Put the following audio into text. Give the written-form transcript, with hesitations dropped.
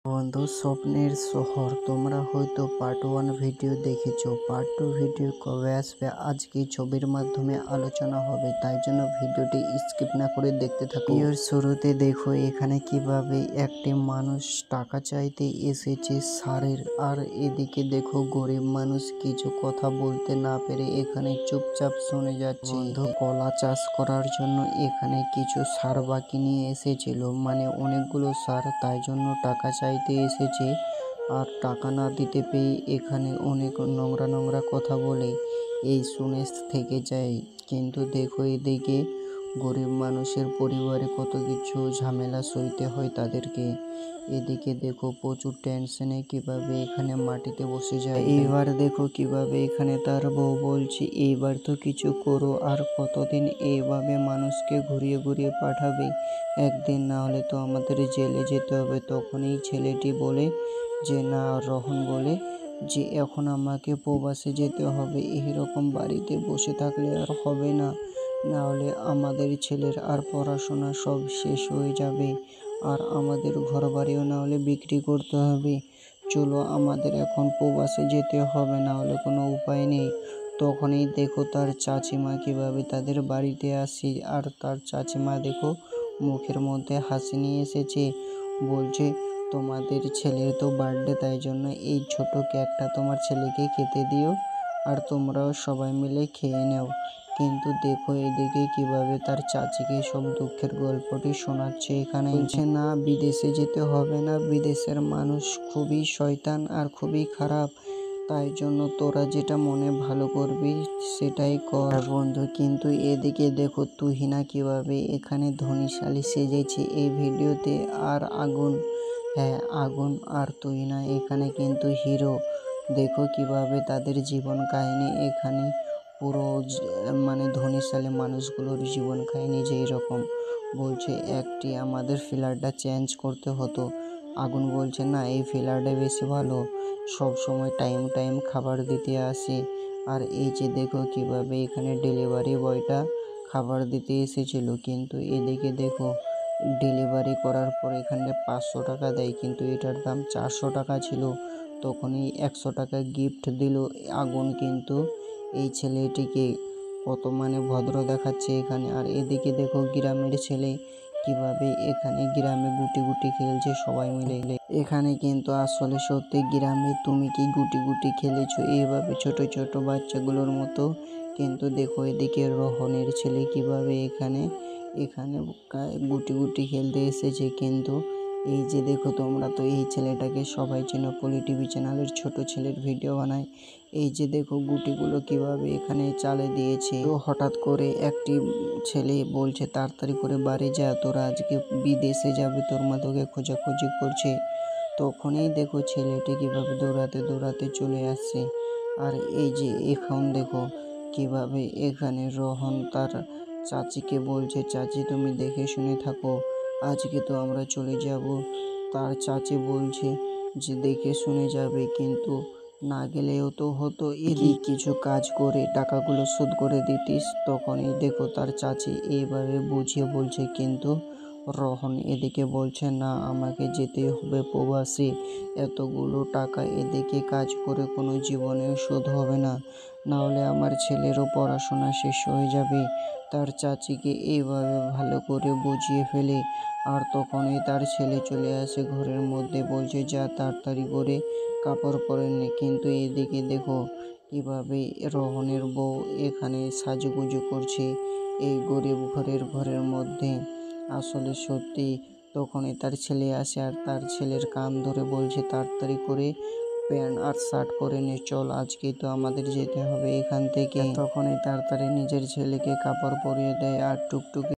বন্ধু, স্বপ্নের শহর তোমরা হয়তো পার্ট 1 ভিডিও দেখেছো। পার্ট 2 ভিডিও কবে আসবে আজকে ছবির মাধ্যমে আলোচনা হবে, তাই জন্য ভিডিওটি স্কিপ না করে দেখতে থাকো। এর শুরুতে দেখো এখানে কিভাবে একটি মানুষ টাকা চাইতে এসেছে সারের, আর এদিকে দেখো গরিব মানুষ কিছু কথা বলতে না পেরে এখানে চুপচাপ শুনে যাচ্ছে। বন্ধু, কলা চাষ করার জন্য এখানে কিছু সার বাকি নিয়ে এসেছিল, মানে অনেকগুলো সার, তাই জন্য টাকা চাইতে এসেছে। আর টাকা না দিতে পেয়ে এখানে অনেক নোংরা নোংরা কথা বলে এই শুনে থেকে যায়। কিন্তু দেখো এদিকে গরিব মানুষের পরিবারে কত কিছু ঝামেলা সইতে হয় তাদেরকে। এদিকে দেখো প্রচুর টেনশনে কিভাবে এখানে মাটিতে বসে যায়। এইবার দেখো কিভাবে এখানে তার বউ বলছে এইবার তো কিছু করো, আর কতদিন এইভাবে মানুষকে ঘুরিয়ে ঘুরিয়ে পাঠাবে, একদিন না হলে তো আমাদের জেলে যেতে হবে। তখনই ছেলেটি বলে যে না, রোহন বলে যে এখন আমাকে প্রবাসে যেতে হবে, এইরকম বাড়িতে বসে থাকলে আর হবে না, না হলে আমাদের ছেলের আর পড়াশোনা সব শেষ হয়ে যাবে, আর আমাদের ঘরবাড়িও না হলে বিক্রি করতে হবে। চলো আমাদের এখন প্রবাসে যেতে হবে, না হলে কোনো উপায় নেই। তখনই দেখো তার চাচিমা কিভাবে তাদের বাড়িতে আসে, আর তার চাচিমা দেখো মুখের মধ্যে হাসি নিয়ে এসেছে। বলছে তোমাদের ছেলের তো বার্থডে, তাই জন্য এই ছোট কেকটা তোমার ছেলেকে খেতে দিও, আর তোমরাও সবাই মিলে খেয়ে নাও। কিন্তু দেখো এদিকে কিভাবে তার চাচিকে সব দুঃখের গল্পটি শোনাচ্ছে। এখানে বলছে না, বিদেশে যেতে হবে না, বিদেশের মানুষ খুবই শয়তান আর খুবই খারাপ, তাই জন্য তোরা যেটা মনে ভালো করবি সেটাই কর। বন্ধু, কিন্তু এদিকে দেখো তুহিনা কিভাবে এখানে ধনীশালী সেজেছে এই ভিডিওতে। আর আগুন, হ্যাঁ আগুন আর তুহিনা এখানে কিন্তু হিরো। দেখো কিভাবে তাদের জীবন কাহিনী এখানে পুরো মানে ধনীশালী মানুষগুলোর জীবন কাহিনী যেই রকম। বলছে একটি আমাদের ফিলারটা চেঞ্জ করতে হতো। আগুন বলছে না, এই ফিলারটা বেশি ভালো, সব সময় টাইম টাইম খাবার দিতে আসে। আর এই যে দেখো কিভাবে এখানে ডেলিভারি বয়টা খাবার দিতে এসেছিল, কিন্তু এদিকে দেখো ডেলিভারি করার পর এখানে 500 টাকা দেয়, কিন্তু এটার দাম 400 টাকা ছিল। তখনই 100 টাকা গিফট দিল আগুন, কিন্তু এই ছেলেটিকে কত মানে ভদ্র দেখাচ্ছে এখানে। আর এদিকে দেখো গ্রামের ছেলে কিভাবে এখানে গ্রামে গুটি গুটি খেলছে সবাই মিলে। এখানে কিন্তু আসলে সত্যি গ্রামে তুমি কি গুটি গুটি খেলেছো এইভাবে ছোট ছোট বাচ্চাগুলোর মতো? কিন্তু দেখো এদিকে রোহনের ছেলে কিভাবে এখানে এখানে গুটি গুটি খেলতে এসেছে। কিন্তু এই যে দেখো তোমরা তো এই ছেলেটাকে সবাই চেনো, পলি টিভি চ্যানেলের ছোট ছেলের ভিডিও বানায়। এই যে দেখো গুটিগুলো কিভাবে এখানে চালে দিয়েছে। তো হঠাৎ করে একটি ছেলে বলছে তাড়াতাড়ি করে বাড়ি যা, তোরা আজকে বিদেশে যাবে, তোর মা তোকে খোঁজাখুঁজি করছে। তখনই দেখো ছেলেটি কিভাবে দৌড়াতে দৌড়াতে চলে আসছে। আর এই যে এখন দেখো কিভাবে এখানে রোহন তার চাচিকে বলছে চাচি তুমি দেখে শুনে থাকো, আজকে তো আমরা চলে যাব। তার চাচি বলছে যে দেখে শুনে যাবে, কিন্তু না গেলেও তো হতো, এদিকে কিছু কাজ করে টাকাগুলো শোধ করে দিতিস। তখনই দেখো তার চাচি এইভাবে বুঝিয়ে বলছে, কিন্তু রোহন এদিকে বলছে না, আমাকে যেতে হবে প্রবাসে, এতগুলো টাকা এদিকে কাজ করে কোনো জীবনেও শোধ হবে না, না হলে আমার ছেলেরও পড়াশোনা শেষ হয়ে যাবে। তার চাচিকে এইভাবে ভালো করে বুঝিয়ে ফেলে। আর তখনই তার ছেলে চলে আসে ঘরের মধ্যে, বলছে যা তাড়াতাড়ি করে কাপড় পরে নে। কিন্তু এদিকে দেখো কিভাবে রোহনের বউ এখানে সাজুগুজু করছে এই গরিব ঘরের মধ্যে। আসলে সত্যি তখনই তার ছেলে আসে, আর তার ছেলের কান ধরে বলছে তাড়াতাড়ি করে প্যান্ট আর শার্ট পরে নে, চল আজকেই তো আমাদের যেতে হবে এখান থেকে। তখনই তাড়াতাড়ি নিজের ছেলেকে কাপড় পরিয়ে দেয় আর টুকটুকি